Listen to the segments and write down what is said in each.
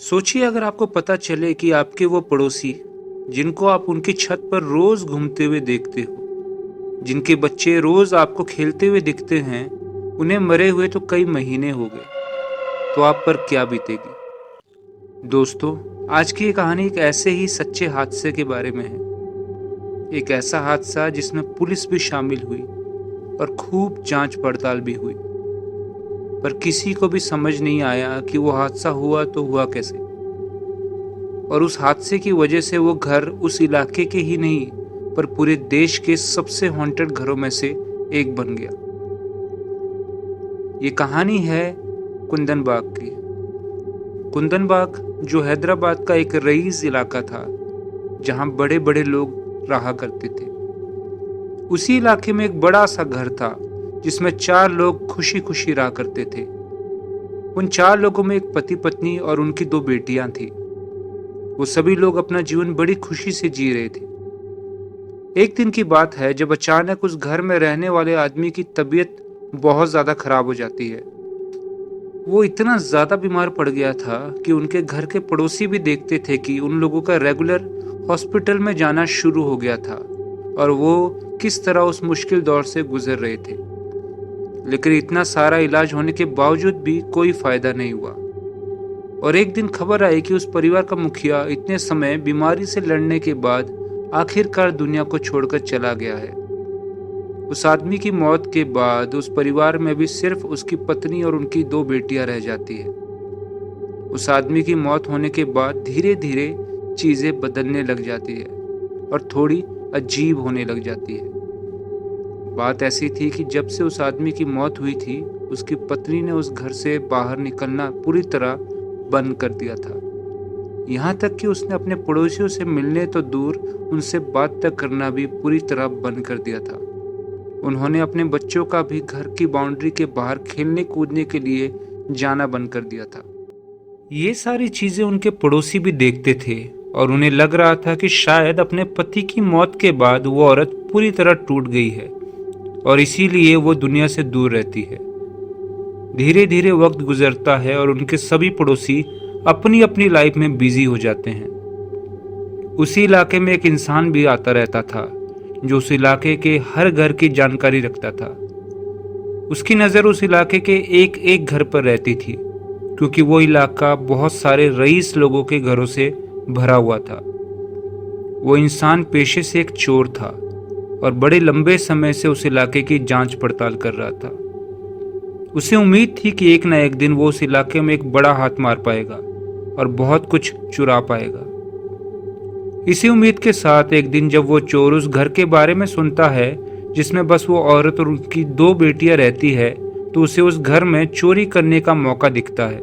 सोचिए अगर आपको पता चले कि आपके वो पड़ोसी जिनको आप उनकी छत पर रोज घूमते हुए देखते हो, जिनके बच्चे रोज आपको खेलते हुए दिखते हैं, उन्हें मरे हुए तो कई महीने हो गए, तो आप पर क्या बीतेगी। दोस्तों, आज की ये कहानी एक ऐसे ही सच्चे हादसे के बारे में है। एक ऐसा हादसा जिसमें पुलिस भी शामिल हुई और खूब जांच पड़ताल भी हुई, पर किसी को भी समझ नहीं आया कि वो हादसा हुआ तो हुआ कैसे। और उस हादसे की वजह से वो घर उस इलाके के ही नहीं पर पूरे देश के सबसे हॉन्टेड घरों में से एक बन गया। ये कहानी है कुंदन बाग की। कुंदन बाग जो हैदराबाद का एक रईस इलाका था, जहां बड़े बड़े लोग रहा करते थे। उसी इलाके में एक बड़ा सा घर था जिसमें 4 लोग खुशी खुशी रहा करते थे। उन 4 लोगों में एक पति पत्नी और उनकी 2 बेटियां थी। वो सभी लोग अपना जीवन बड़ी खुशी से जी रहे थे। एक दिन की बात है जब अचानक उस घर में रहने वाले आदमी की तबीयत बहुत ज्यादा खराब हो जाती है। वो इतना ज्यादा बीमार पड़ गया था कि उनके घर के पड़ोसी भी देखते थे कि उन लोगों का रेगुलर हॉस्पिटल में जाना शुरू हो गया था और वो किस तरह उस मुश्किल दौर से गुजर रहे थे। लेकिन इतना सारा इलाज होने के बावजूद भी कोई फायदा नहीं हुआ। और एक दिन खबर आई कि उस परिवार का मुखिया इतने समय बीमारी से लड़ने के बाद आखिरकार दुनिया को छोड़कर चला गया है। उस आदमी की मौत के बाद उस परिवार में भी सिर्फ उसकी पत्नी और उनकी 2 बेटियां रह जाती है। उस आदमी की मौत होने के बाद धीरे धीरे चीजें बदलने लग जाती है और थोड़ी अजीब होने लग जाती है। बात ऐसी थी कि जब से उस आदमी की मौत हुई थी, उसकी पत्नी ने उस घर से बाहर निकलना पूरी तरह बंद कर दिया था। यहाँ तक कि उसने अपने पड़ोसियों से मिलने तो दूर, उनसे बात तक करना भी पूरी तरह बंद कर दिया था। उन्होंने अपने बच्चों का भी घर की बाउंड्री के बाहर खेलने कूदने के लिए जाना बंद कर दिया था। ये सारी चीजें उनके पड़ोसी भी देखते थे और उन्हें लग रहा था कि शायद अपने पति की मौत के बाद वो औरत पूरी तरह टूट गई है और इसीलिए वो दुनिया से दूर रहती है। धीरे धीरे वक्त गुजरता है और उनके सभी पड़ोसी अपनी अपनी लाइफ में बिजी हो जाते हैं। उसी इलाके में एक इंसान भी आता रहता था जो उस इलाके के हर घर की जानकारी रखता था। उसकी नज़र उस इलाके के एक एक घर पर रहती थी, क्योंकि वो इलाका बहुत सारे रईस लोगों के घरों से भरा हुआ था। वो इंसान पेशे से एक चोर था और बड़े लंबे समय से उस इलाके की जांच पड़ताल कर रहा था। उसे उम्मीद थी कि एक न एक दिन वो उस इलाके में एक बड़ा हाथ मार पाएगा और बहुत कुछ चुरा पाएगा। इसी उम्मीद के साथ एक दिन जब वो चोर उस घर के बारे में सुनता है जिसमें बस वो औरत और उनकी 2 बेटियां रहती है, तो उसे उस घर में चोरी करने का मौका दिखता है।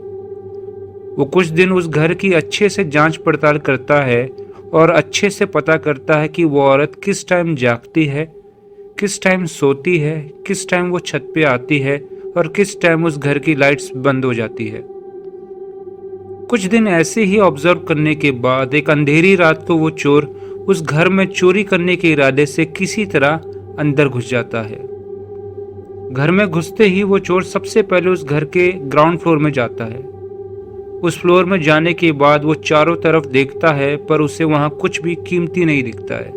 वो कुछ दिन उस घर की अच्छे से जांच पड़ताल करता है और अच्छे से पता करता है कि वो औरत किस टाइम जागती है, किस टाइम सोती है, किस टाइम वो छत पे आती है और किस टाइम उस घर की लाइट्स बंद हो जाती है। कुछ दिन ऐसे ही ऑब्जर्व करने के बाद एक अंधेरी रात को वो चोर उस घर में चोरी करने के इरादे से किसी तरह अंदर घुस जाता है। घर में घुसते ही वो चोर सबसे पहले उस घर के ग्राउंड फ्लोर में जाता है। उस फ्लोर में जाने के बाद वो चारों तरफ देखता है, पर उसे वहां कुछ भी कीमती नहीं दिखता है।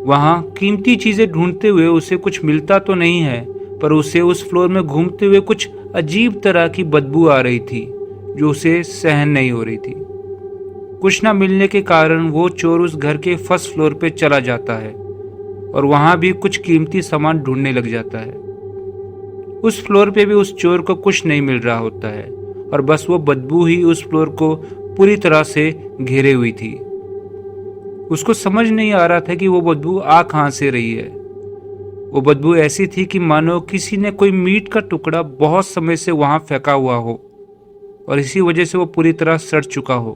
वहां कीमती चीजें ढूंढते हुए उसे कुछ मिलता तो नहीं है, पर उसे उस फ्लोर में घूमते हुए कुछ अजीब तरह की बदबू आ रही थी जो उसे सहन नहीं हो रही थी। कुछ ना मिलने के कारण वो चोर उस घर के फर्स्ट फ्लोर पे चला जाता है और वहां भी कुछ कीमती सामान ढूंढने लग जाता है। उस फ्लोर पे भी उस चोर को कुछ नहीं मिल रहा होता है और बस वो बदबू ही उस फ्लोर को पूरी तरह से घेरे हुई थी। उसको समझ नहीं आ रहा था कि वो बदबू आ कहां से रही है। वो बदबू ऐसी थी कि मानो किसी ने कोई मीट का टुकड़ा बहुत समय से वहां फेंका हुआ हो और इसी वजह से वो पूरी तरह सड़ चुका हो।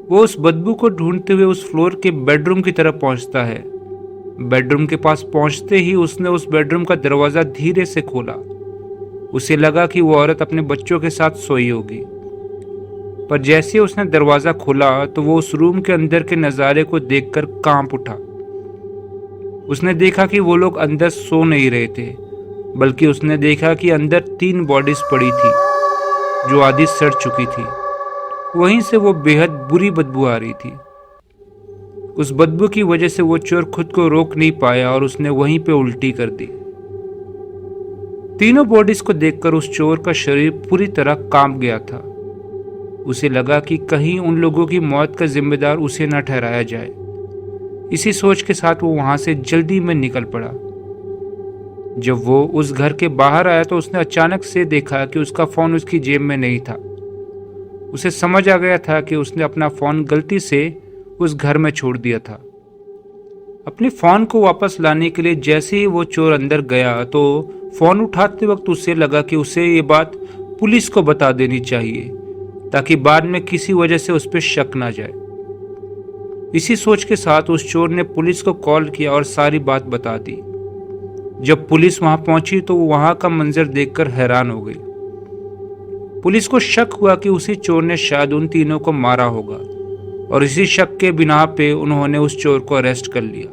वो उस बदबू को ढूंढते हुए उस फ्लोर के बेडरूम की तरफ पहुंचता है। बेडरूम के पास पहुंचते ही उसने उस बेडरूम का दरवाजा धीरे से खोला। उसे लगा कि वो औरत अपने बच्चों के साथ सोई होगी, पर जैसे उसने दरवाजा खोला तो वो उस रूम के अंदर के नज़ारे को देखकर कांप उठा। उसने देखा कि वो लोग अंदर सो नहीं रहे थे, बल्कि उसने देखा कि अंदर 3 बॉडीज पड़ी थी जो आधी सड़ चुकी थी। वहीं से वो बेहद बुरी बदबू आ रही थी। उस बदबू की वजह से वो चोर खुद को रोक नहीं पाया और उसने वहीं पे उल्टी कर दी। तीनों बॉडीज को देखकर उस चोर का शरीर पूरी तरह कांप गया था। उसे लगा कि कहीं उन लोगों की मौत का जिम्मेदार उसे न ठहराया जाए। इसी सोच के साथ वो वहां से जल्दी में निकल पड़ा। जब वो उस घर के बाहर आया तो उसने अचानक से देखा कि उसका फोन उसकी जेब में नहीं था। उसे समझ आ गया था कि उसने अपना फोन गलती से उस घर में छोड़ दिया था। अपने फोन को वापस लाने के लिए जैसे ही वो चोर अंदर गया तो फोन उठाते वक्त उसे लगा कि उसे ये बात पुलिस को बता देनी चाहिए ताकि बाद में किसी वजह से उस पर शक ना जाए। इसी सोच के साथ उस चोर ने पुलिस को कॉल किया और सारी बात बता दी। जब पुलिस वहां पहुंची तो वो वहां का मंजर देखकर हैरान हो गई। पुलिस को शक हुआ कि उसी चोर ने शायद उन तीनों को मारा होगा और इसी शक के बिना पे उन्होंने उस चोर को अरेस्ट कर लिया।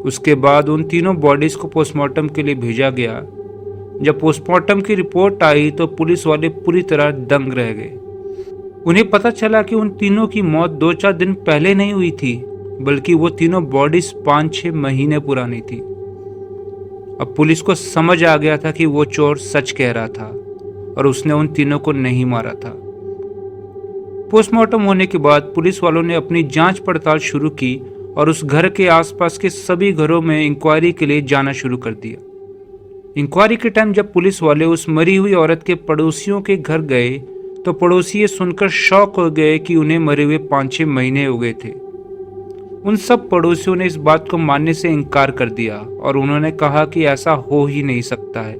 उसके बाद उन तीनों बॉडीज को पोस्टमार्टम के लिए भेजा गया। जब पोस्टमार्टम की रिपोर्ट आई तो पुलिस वाले पूरी तरह दंग रह गए। उन्हें पता चला कि उन तीनों की मौत 2-4 दिन पहले नहीं हुई थी, बल्कि वो तीनों बॉडीज 5-6 महीने पुरानी थी। अब पुलिस को समझ आ गया था कि वो चोर सच कह रहा था और उसने उन तीनों को नहीं मारा था। पोस्टमार्टम होने के बाद पुलिस वालों ने अपनी जांच पड़ताल शुरू की और उस घर के आसपास के सभी घरों में इंक्वायरी के लिए जाना शुरू कर दिया। इंक्वायरी के टाइम जब पुलिस वाले उस मरी हुई औरत के पड़ोसियों के घर गए तो पड़ोसी ये सुनकर शॉक हो गए कि उन्हें मरे हुए 5-6 महीने हो गए थे। उन सब पड़ोसियों ने इस बात को मानने से इनकार कर दिया और उन्होंने कहा कि ऐसा हो ही नहीं सकता है।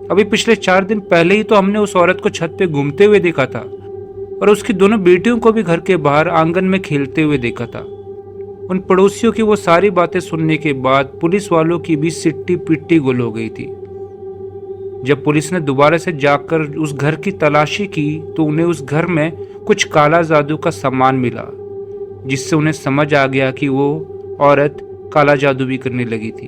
अभी पिछले 4 दिन पहले ही तो हमने उस औरत को छत पे घूमते हुए देखा था और उसकी दोनों बेटियों को भी घर के बाहर आंगन में खेलते हुए देखा था। उन पड़ोसियों की वो सारी बातें सुनने के बाद पुलिस वालों की भी सिट्टी पिट्टी गुल हो गई थी। जब पुलिस ने दोबारा से जाकर उस घर की तलाशी की तो उन्हें उस घर में कुछ काला जादू का सामान मिला, जिससे उन्हें समझ आ गया कि वो औरत काला जादू भी करने लगी थी।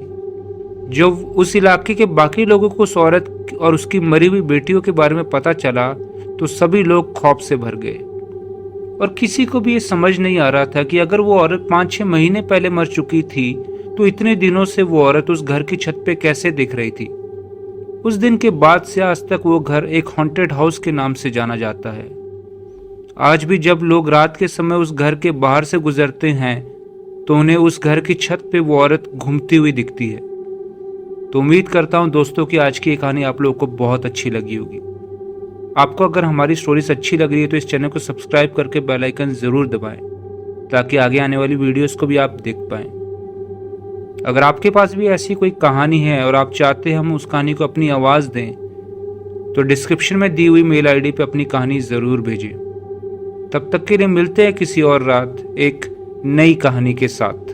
जब उस इलाके के बाकी लोगों को उस औरत और उसकी मरी हुई बेटियों के बारे में पता चला तो सभी लोग खौफ से भर गए और किसी को भी ये समझ नहीं आ रहा था कि अगर वो औरत 5-6 महीने पहले मर चुकी थी तो इतने दिनों से वो औरत उस घर की छत पे कैसे दिख रही थी। उस दिन के बाद से आज तक वो घर एक हॉन्टेड हाउस के नाम से जाना जाता है। आज भी जब लोग रात के समय उस घर के बाहर से गुजरते हैं तो उन्हें उस घर की छत पे वो औरत घूमती हुई दिखती है। तो उम्मीद करता हूँ दोस्तों कि आज की ये कहानी आप लोगों को बहुत अच्छी लगी होगी। आपको अगर हमारी स्टोरीज अच्छी लग रही है तो इस चैनल को सब्सक्राइब करके बेल आइकन ज़रूर दबाएं ताकि आगे आने वाली वीडियोस को भी आप देख पाएं। अगर आपके पास भी ऐसी कोई कहानी है और आप चाहते हैं हम उस कहानी को अपनी आवाज़ दें तो डिस्क्रिप्शन में दी हुई मेल आईडी पे अपनी कहानी ज़रूर भेजें। तब तक के लिए मिलते हैं किसी और रात एक नई कहानी के साथ।